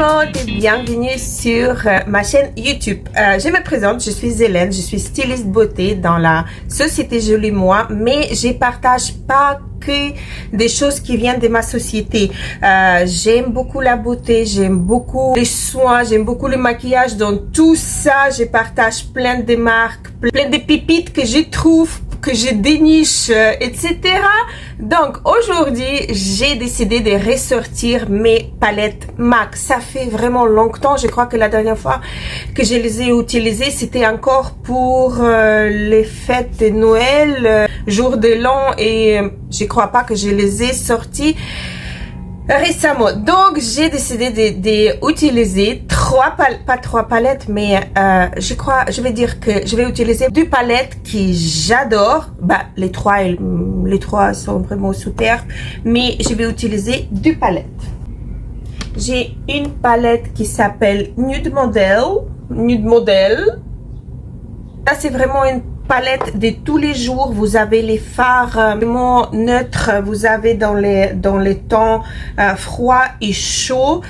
monde et bienvenue sur ma chaîne YouTube. Je me présente, je suis Hélène, je suis styliste beauté dans la société Jolie Moi, mais je partage pas que des choses qui viennent de ma société. J'aime beaucoup la beauté, j'aime beaucoup les soins, j'aime beaucoup le maquillage. Donc tout ça, je partage plein de marques, plein de pépites que je trouve, que je déniche, etc. Donc aujourd'hui, j'ai décidé de ressortir mes palettes MAC. Ça fait vraiment longtemps. Je crois que la dernière fois que je les ai utilisées, c'était encore pour les fêtes de Noël, jour de l'an, et je crois pas que je les ai sorties récemment. Donc j'ai décidé d'utiliser pas trois palettes, mais je vais dire que je vais utiliser deux palettes que j'adore. Bah les trois sont vraiment super, mais je vais utiliser deux palettes. J'ai une palette qui s'appelle Nude Model. Ça c'est vraiment une palette de tous les jours. Vous avez les fards vraiment neutres, vous avez dans les tons froid et chaud.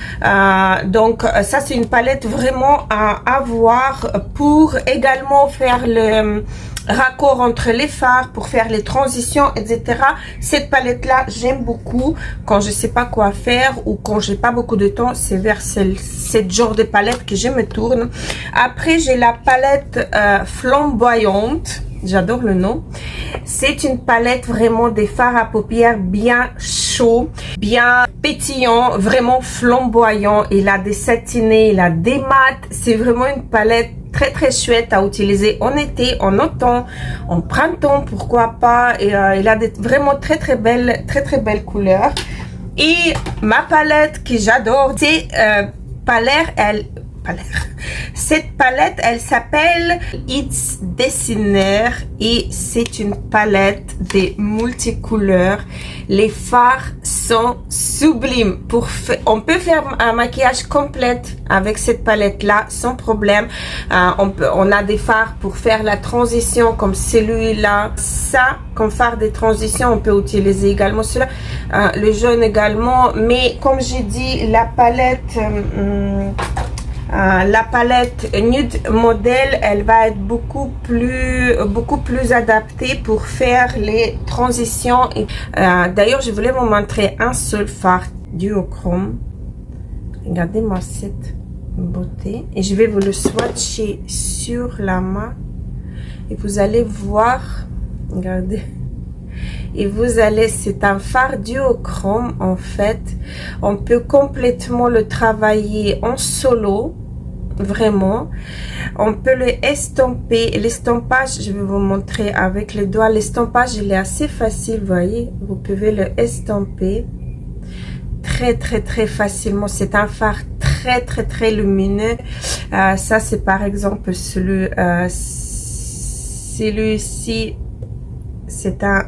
Donc ça c'est une palette vraiment à avoir pour également faire le raccord entre les fards, pour faire les transitions, etc. Cette palette là j'aime beaucoup quand je sais pas quoi faire ou quand j'ai pas beaucoup de temps. C'est vers ce genre de palette que je me tourne. Après j'ai la palette flamboyante. J'adore le nom. C'est une palette vraiment des fards à paupières bien chaud, bien pétillant, vraiment flamboyant. Il a des satinés, il a des mats. C'est vraiment une palette très très chouette à utiliser en été, en automne, en printemps, pourquoi pas. Et il a vraiment très belles couleurs. Et ma palette que j'adore, c'est cette palette, elle s'appelle It's Dessiner et c'est une palette des multicouleurs. Les fards sont sublimes. On peut faire un maquillage complet avec cette palette là sans problème. On a des fards pour faire la transition comme celui-là. Ça, comme fard de transition, on peut utiliser également cela. Le jaune également. Mais comme j'ai dit, la palette Nude Model, elle va être beaucoup plus adaptée pour faire les transitions. D'ailleurs, je voulais vous montrer un seul fard duochrome. Regardez-moi cette beauté. Et je vais vous le swatcher sur la main. Et vous allez voir. Regardez. Et vous allez, c'est un fard duochrome en fait. On peut complètement le travailler en solo. Vraiment, on peut le estomper. L'estampage, je vais vous montrer avec les doigts. L'estampage, il est assez facile, vous voyez. Vous pouvez le estomper très facilement. C'est un fard très lumineux. Ça, c'est par exemple celui-ci. C'est un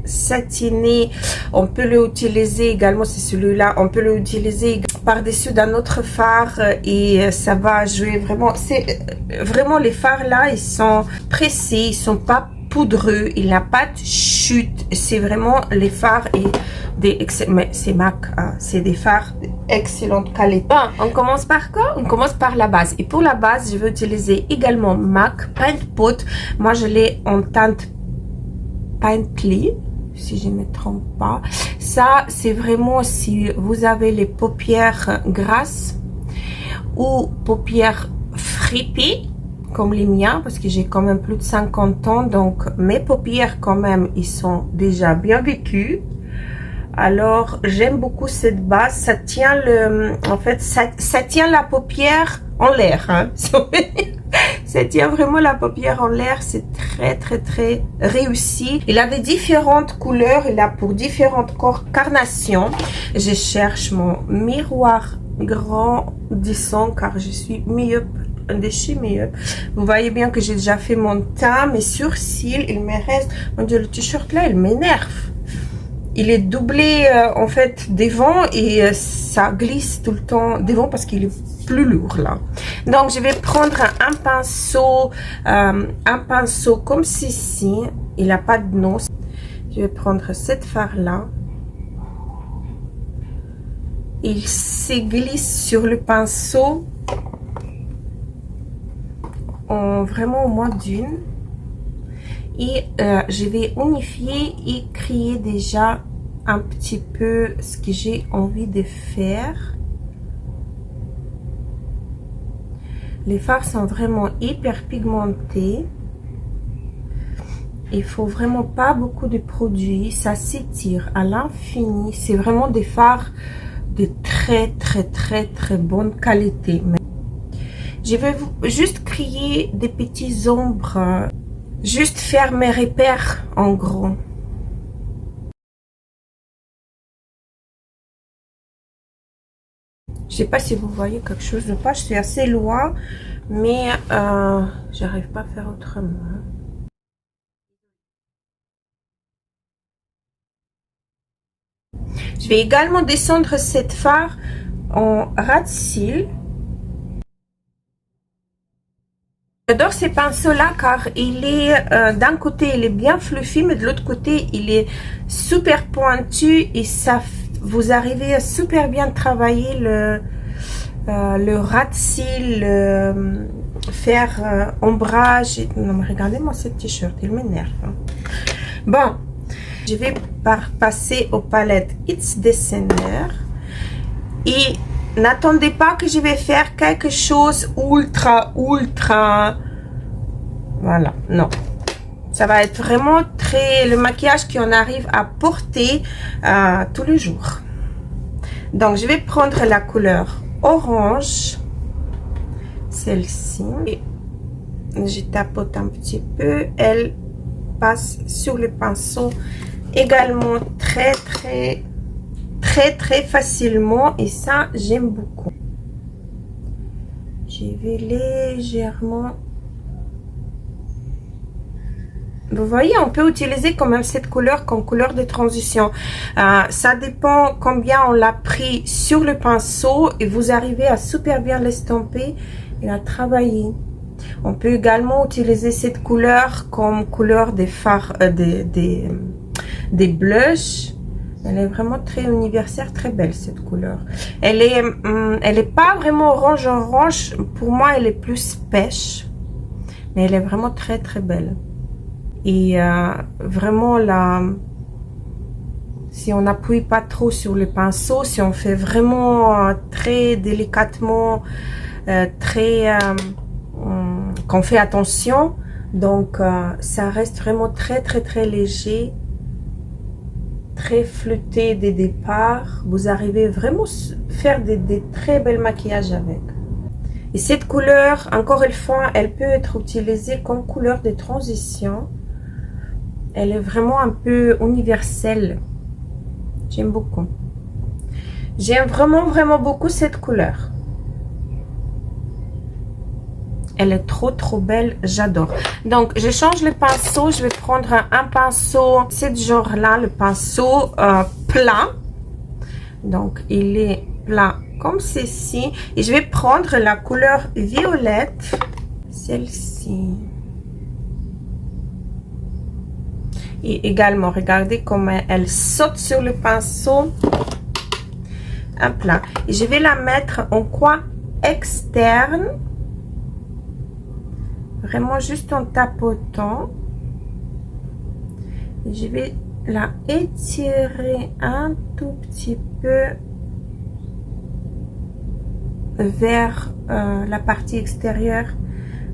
satiné. On peut l'utiliser également, c'est celui-là, on peut l'utiliser par-dessus d'un autre fard et ça va jouer vraiment. C'est vraiment les fards là, ils sont pressés, ils sont pas poudreux, il n'a pas de chute. C'est vraiment les fards et mais c'est MAC, hein, c'est des fards d'excellente qualité. Bon, on commence par quoi? On commence par la base. Et pour la base, je vais utiliser également MAC Paint Pot. Moi, je l'ai en teinte Painterly, si je ne me trompe pas. Ça, c'est vraiment si vous avez les paupières grasses ou paupières fripées, comme les miens, parce que j'ai quand même plus de 50 ans, donc mes paupières quand même, ils sont déjà bien vécues. Alors, j'aime beaucoup cette base. Ça tient en fait, ça tient la paupière en l'air, hein. Ça tient vraiment la paupière en l'air. C'est très réussi. Il a des différentes couleurs. Il a pour différentes carnations. Je cherche mon miroir grandissant car je suis myope de chez Myope. Vous voyez bien que j'ai déjà fait mon teint. Mes sourcils, il me reste. Mon Dieu, le t-shirt là, il m'énerve. Il est doublé en fait devant et ça glisse tout le temps devant parce qu'il est plus lourd là. Donc je vais prendre un pinceau comme ceci. Il n'a pas de nom. Je vais prendre cette fard là il se glisse sur le pinceau en vraiment au moins d'une. Et je vais unifier et créer déjà un petit peu ce que j'ai envie de faire. Les fards sont vraiment hyper pigmentés. Il faut vraiment pas beaucoup de produits. Ça s'étire à l'infini. C'est vraiment des fards de très bonne qualité. Je vais juste créer des petits ombres. Juste faire mes repères en gros. Je sais pas si vous voyez quelque chose ou pas. Je suis assez loin, mais j'arrive pas à faire autrement. Je vais également descendre cette fard en ras de cils. J'adore ces pinceaux là car il est d'un côté il est bien fluffy, mais de l'autre côté il est super pointu et ça vous arrivez à super bien travailler le ras de cils, faire ombrage. Non mais regardez-moi ce t-shirt, il m'énerve. Bon, je vais passer aux palettes It's Designer et n'attendez pas que je vais faire quelque chose ultra. Voilà, non. Ça va être vraiment le maquillage qu'on arrive à porter tous les jours. Donc, je vais prendre la couleur orange. Celle-ci. Et je tapote un petit peu. Elle passe sur le pinceau également très facilement, et ça j'aime beaucoup. Je vais légèrement, vous voyez, on peut utiliser quand même cette couleur comme couleur de transition. Ça dépend combien on l'a pris sur le pinceau et vous arrivez à super bien l'estomper et à travailler. On peut également utiliser cette couleur comme couleur des fards, des blushs. Elle est vraiment très universelle, très belle cette couleur. Elle est pas vraiment orange. Pour moi, elle est plus pêche, mais elle est vraiment très belle. Et vraiment là, si on n'appuie pas trop sur le pinceau, si on fait vraiment très délicatement, qu'on fait attention, donc ça reste vraiment très léger, très flûté des départs. Vous arrivez vraiment à faire des très belles maquillages avec. Et cette couleur, encore une fois, elle peut être utilisée comme couleur de transition. Elle est vraiment un peu universelle. J'aime beaucoup. J'aime vraiment beaucoup cette couleur. Elle est trop belle, j'adore. Donc, je change le pinceau. Je vais prendre un pinceau, ce genre-là, le pinceau plat. Donc, il est plat comme ceci. Et je vais prendre la couleur violette, celle-ci. Et également, regardez comment elle saute sur le pinceau. Un plat. Et je vais la mettre en coin externe. Vraiment juste en tapotant. Et je vais la étirer un tout petit peu vers la partie extérieure,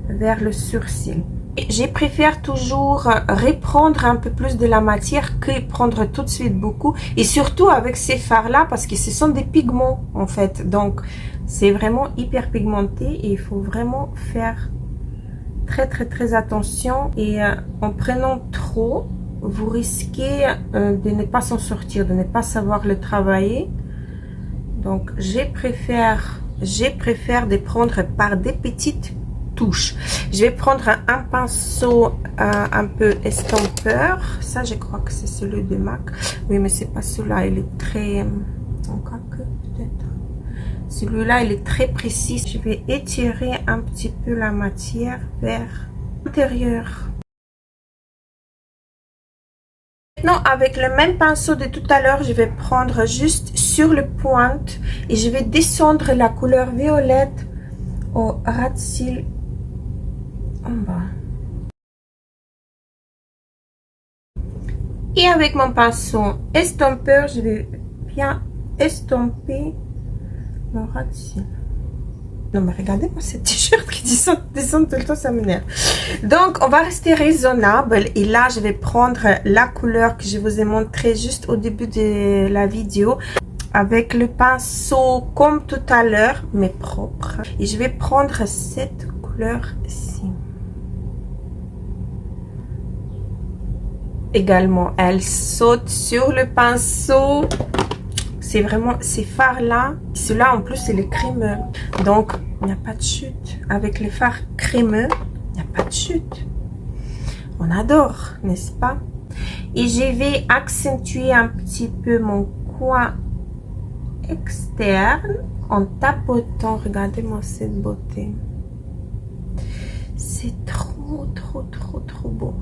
vers le sourcil. Je préfère toujours reprendre un peu plus de la matière que prendre tout de suite beaucoup, et surtout avec ces fards là, parce que ce sont des pigments en fait, donc c'est vraiment hyper pigmenté et il faut vraiment faire très attention. Et en prenant trop, vous risquez de ne pas s'en sortir, de ne pas savoir le travailler. Donc je préfère de prendre par des petites touches. Je vais prendre un pinceau un peu estompeur. Ça, je crois que c'est celui de MAC. Oui, mais c'est pas celui-là. Il est très... Encore que peut-être. Celui-là, il est très précis. Je vais étirer un petit peu la matière vers l'intérieur. Maintenant, avec le même pinceau de tout à l'heure, je vais prendre juste sur le pointe et je vais descendre la couleur violette au ras de cils en bas. Et avec mon pinceau estompeur, je vais bien estomper mon ras de cils. Non mais regardez-moi cette t-shirt qui descend tout le temps, ça m'énerve. Donc on va rester raisonnable et là je vais prendre la couleur que je vous ai montré juste au début de la vidéo avec le pinceau comme tout à l'heure mais propre. Et je vais prendre cette couleur-ci. Également elle saute sur le pinceau. C'est vraiment ces fards là, ceux-là en plus c'est les crémeux, donc il n'y a pas de chute. Avec les fards crémeux, il n'y a pas de chute. On adore, n'est-ce pas? Et je vais accentuer un petit peu mon coin externe en tapotant. Regardez-moi cette beauté. C'est trop beau.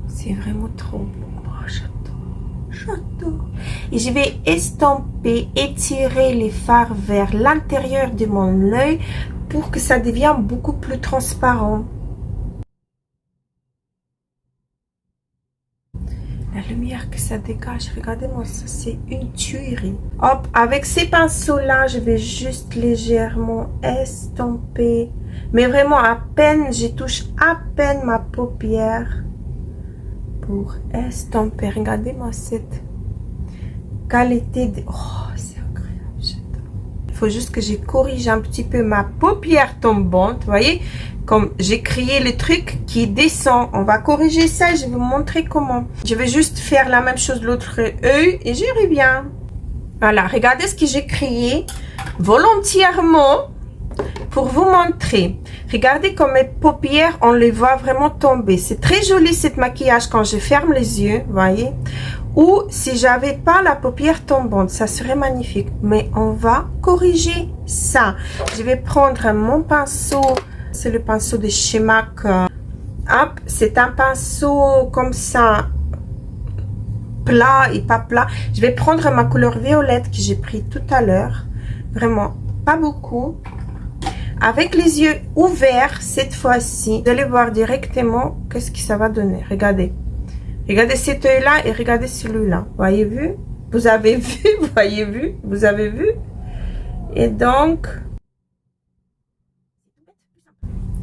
C'est vraiment trop beau. Oh, j'adore. Et je vais estomper, étirer les fards vers l'intérieur de mon œil pour que ça devienne beaucoup plus transparent. La lumière que ça dégage, regardez-moi ça, c'est une tuerie. Hop, avec ces pinceaux-là, je vais juste légèrement estomper. Mais vraiment à peine, je touche à peine ma paupière. Pour estomper, regardez-moi cette qualité de... Oh, c'est agréable, j'adore. Il faut juste que je corrige un petit peu ma paupière tombante, vous voyez, comme j'ai créé le truc qui descend. On va corriger ça et je vais vous montrer comment. Je vais juste faire la même chose de l'autre œil et j'y reviens. Voilà, regardez ce que j'ai créé volontairement pour vous montrer. Regardez comme mes paupières, on les voit vraiment tomber. C'est très joli cette maquillage quand je ferme les yeux, voyez. Ou si j'avais pas la paupière tombante, ça serait magnifique. Mais on va corriger ça. Je vais prendre mon pinceau. C'est le pinceau de chez MAC. Hop, c'est un pinceau comme ça, plat et pas plat. Je vais prendre ma couleur violette que j'ai pris tout à l'heure. Vraiment, pas beaucoup. Avec les yeux ouverts, cette fois-ci, vous allez voir directement qu'est-ce que ça va donner. Regardez. Regardez cet œil-là et regardez celui-là. Voyez vu? Vous avez vu? Voyez vu? Vous avez vu? Et donc,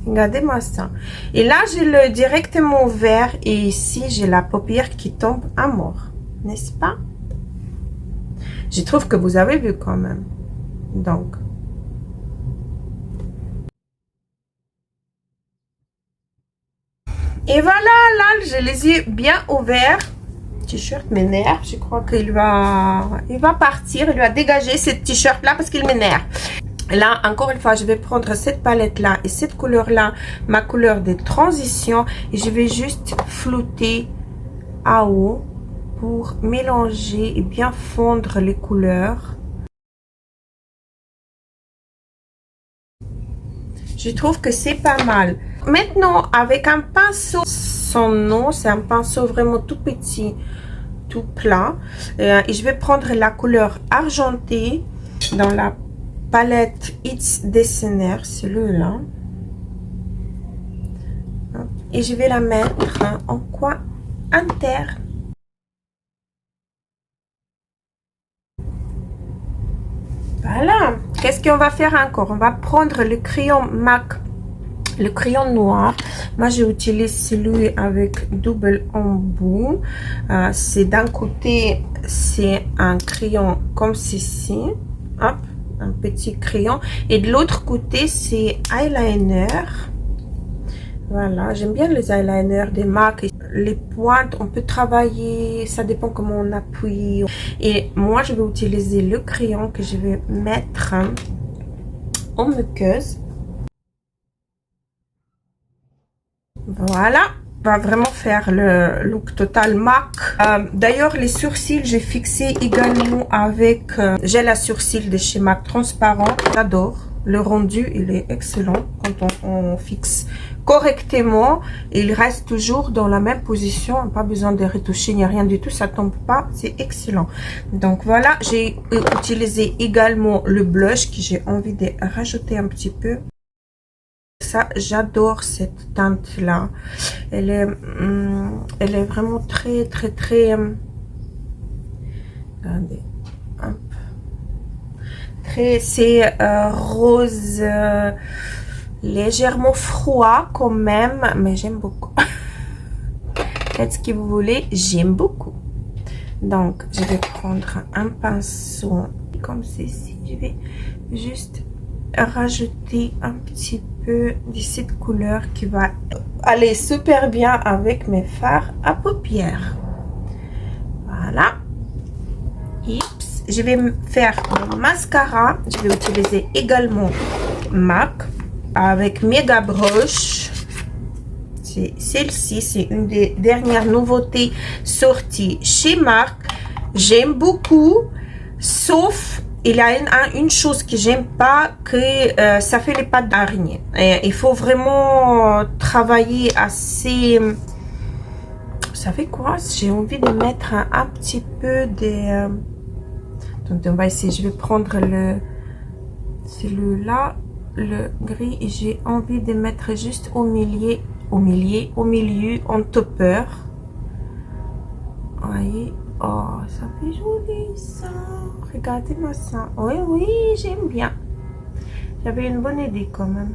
regardez-moi ça. Et là, j'ai l'œil directement ouvert et ici, j'ai la paupière qui tombe à mort. N'est-ce pas? Je trouve que vous avez vu quand même. Donc, et voilà, là, j'ai les yeux bien ouverts. Le t-shirt m'énerve. Je crois qu'il va partir. Il va dégager ce t-shirt-là parce qu'il m'énerve. Là, encore une fois, je vais prendre cette palette-là et cette couleur-là, ma couleur de transition. Et je vais juste flouter à haut pour mélanger et bien fondre les couleurs. Je trouve que c'est pas mal. Maintenant, avec un pinceau, son nom, c'est un pinceau vraiment tout petit, tout plat. Et je vais prendre la couleur argentée dans la palette It's Designer, celui-là. Et je vais la mettre en coin interne. Voilà. Qu'est-ce qu'on va faire encore? On va prendre le crayon MAC, le crayon noir. Moi, j'utilise celui avec double embout. C'est d'un côté, c'est un crayon comme ceci. Hop, un petit crayon. Et de l'autre côté, c'est eyeliner. Voilà, j'aime bien les eyeliners des MAC. Les pointes, on peut travailler, ça dépend comment on appuie. Et moi, je vais utiliser le crayon que je vais mettre en muqueuse. Voilà, on va vraiment faire le look total MAC. D'ailleurs, les sourcils, j'ai fixé également avec gel à sourcils de chez MAC transparent. J'adore. Le rendu, il est excellent quand on fixe correctement. Il reste toujours dans la même position. Pas besoin de retoucher, il n'y a rien du tout. Ça tombe pas. C'est excellent. Donc voilà, j'ai utilisé également le blush que j'ai envie de rajouter un petit peu. Ça, j'adore cette teinte là. Elle est vraiment très très très regardez, hop. Très, c'est rose légèrement froid quand même, mais j'aime beaucoup. Faites ce que vous voulez, j'aime beaucoup. Donc je vais prendre un pinceau comme ceci. Je vais juste rajouter un petit peu de cette couleur qui va aller super bien avec mes fards à paupières. Voilà. Oups. Je vais faire mon mascara. Je vais utiliser également MAC avec Mega Brush. C'est celle-ci, c'est une des dernières nouveautés sorties chez MAC. J'aime beaucoup, sauf il y a une chose que j'aime pas, que ça fait les pattes d'araignée. Il faut vraiment travailler assez. Ça fait quoi? J'ai envie de mettre un petit peu de. Donc on va essayer. Je vais prendre celui-là, le gris, et j'ai envie de mettre juste au milieu, en topper. Voyez. Oh, ça fait joli ça. Regardez-moi ça. Oui, oui, j'aime bien. J'avais une bonne idée quand même.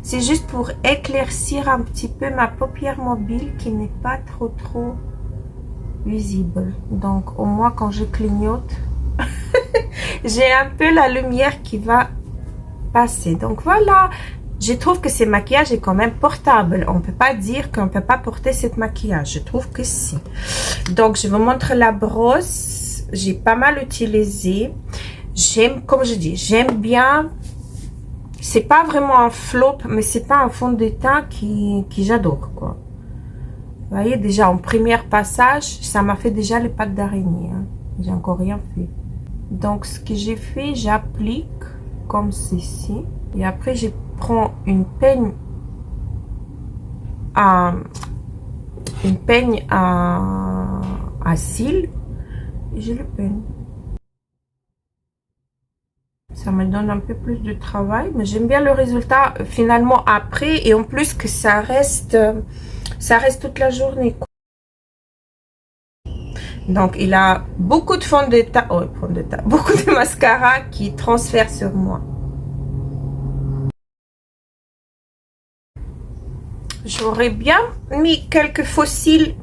C'est juste pour éclaircir un petit peu ma paupière mobile qui n'est pas trop visible. Donc au moins quand je clignote, j'ai un peu la lumière qui va passer. Donc voilà. Je trouve que ce maquillage est quand même portable. On ne peut pas dire qu'on ne peut pas porter ce maquillage. Je trouve que si. Donc, je vous montre la brosse. J'ai pas mal utilisé. J'aime, comme je dis, j'aime bien. C'est pas vraiment un flop, mais c'est pas un fond de teint qui j'adore, quoi. Vous voyez, déjà, en premier passage, ça m'a fait déjà les pattes d'araignée. Hein. J'ai encore rien fait. Donc, ce que j'ai fait, j'applique comme ceci. Et après, je prends une peigne à cils et je le peigne. Ça me donne un peu plus de travail, mais j'aime bien le résultat finalement après, et en plus que ça reste toute la journée, quoi. Donc il a beaucoup de fond de teint, beaucoup de mascara qui transfère sur moi. J'aurais bien mis quelques fossiles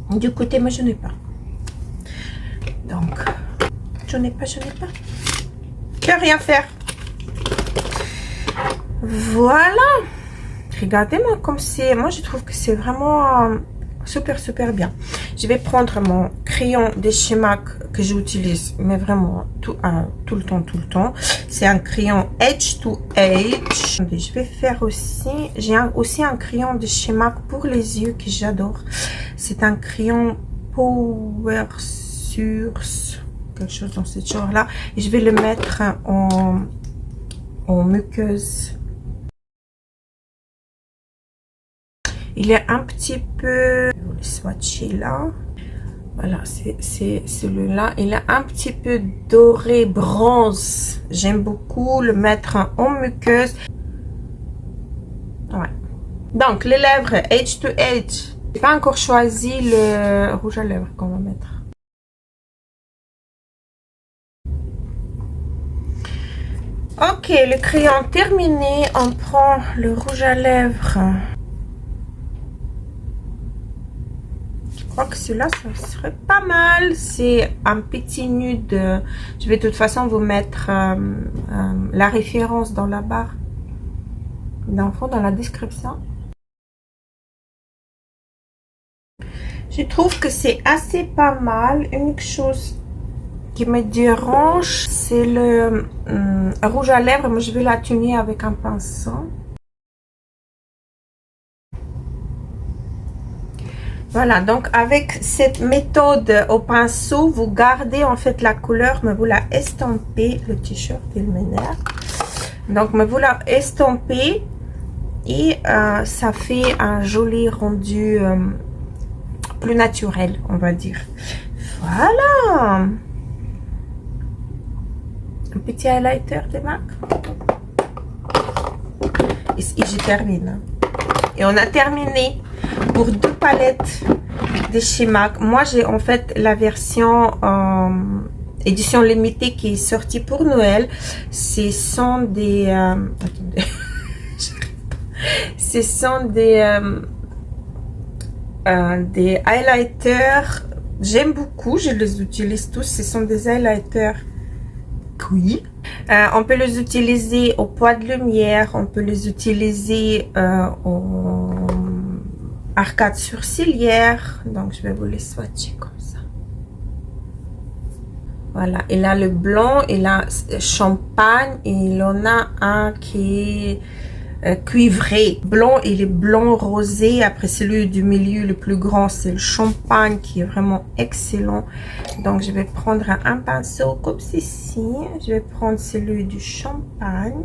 du côté, mais je n'ai pas. Donc, je n'ai pas. Je peux rien faire. Voilà. Regardez-moi comme c'est. Moi, je trouve que c'est vraiment super bien. Je vais prendre mon crayon de chez MAC que j'utilise, mais vraiment tout le temps. C'est un crayon H2H. Je vais faire aussi, j'ai aussi un crayon de chez MAC pour les yeux que j'adore. C'est un crayon Power Source, quelque chose dans ce genre là, et je vais le mettre en muqueuse. Il est un petit peu, je vais le swatcher là. Voilà, c'est celui-là. Il est un petit peu doré bronze. J'aime beaucoup le mettre en muqueuse. Ouais. Donc, les lèvres H2H. J'ai pas encore choisi le rouge à lèvres qu'on va mettre. Ok, le crayon terminé. On prend le rouge à lèvres. Que celui-là, ça serait pas mal. C'est un petit nude. Je vais de toute façon vous mettre la référence dans la barre d'infos, dans la description. Je trouve que c'est assez pas mal. Une chose qui me dérange, c'est le rouge à lèvres. Moi, je vais l'atténuer avec un pinceau. Voilà, donc avec cette méthode au pinceau, vous gardez en fait la couleur, mais vous la estampez. Le t-shirt, il m'énerve. Donc, mais vous la estampez et ça fait un joli rendu plus naturel, on va dire. Voilà. Un petit highlighter de MAC. Et je termine. Et on a terminé pour 2 palettes de chez MAC. Moi, j'ai en fait la version édition limitée qui est sortie pour Noël. Ce sont des... attendez. Ce sont des highlighters. J'aime beaucoup. Je les utilise tous. Ce sont des highlighters. Oui. On peut les utiliser au poids de lumière. On peut les utiliser au arcade sourcilière. Donc, je vais vous les swatcher comme ça. Voilà. Il a le blanc, il a champagne et il en a un qui est cuivré. Blanc, il est blanc rosé. Après, celui du milieu, le plus grand, c'est le champagne qui est vraiment excellent. Donc, je vais prendre un pinceau comme ceci. Je vais prendre celui du champagne.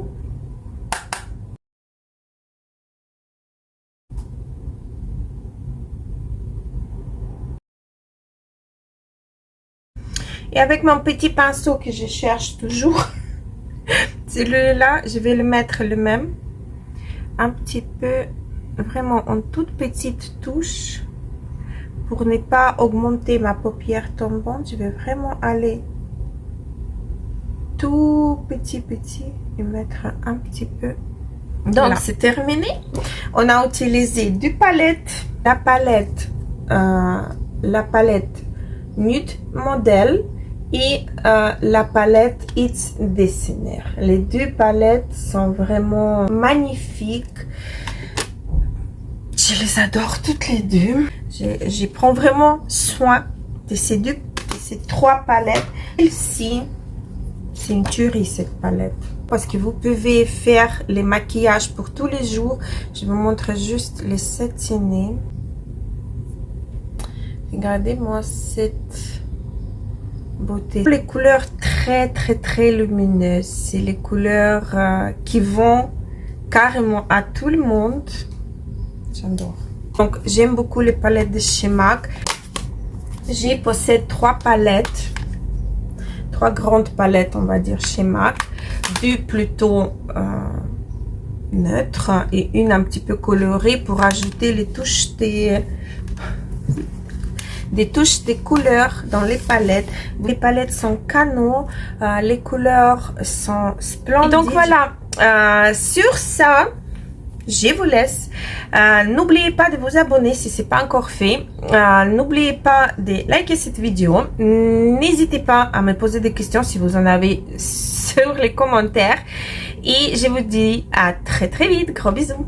Et avec mon petit pinceau que je cherche toujours, celui-là, je vais le mettre le même. Un petit peu, vraiment en toute petite touche. Pour ne pas augmenter ma paupière tombante, je vais vraiment aller tout petit et mettre un petit peu. Donc, voilà. C'est terminé. On a utilisé deux palettes. La palette Nude Model et la palette It's Designer. Les deux palettes sont vraiment magnifiques. Je les adore toutes les deux. Je prends vraiment soin de ces trois palettes. Ici, c'est une tuerie cette palette. Parce que vous pouvez faire les maquillages pour tous les jours. Je vous montre juste les satinés. Regardez-moi cette beauté. Les couleurs très lumineuses. C'est les couleurs qui vont carrément à tout le monde. J'adore. Donc, j'aime beaucoup les palettes de chez MAC. J'ai possède trois palettes. Trois grandes palettes, on va dire, chez MAC. Deux plutôt neutres et une un petit peu colorée pour ajouter les touches des touches de couleurs dans les palettes. Les palettes sont canaux, les couleurs sont splendides. Et donc voilà, sur ça, je vous laisse. N'oubliez pas de vous abonner si ce n'est pas encore fait. N'oubliez pas de liker cette vidéo. N'hésitez pas à me poser des questions si vous en avez sur les commentaires. Et je vous dis à très vite. Gros bisous.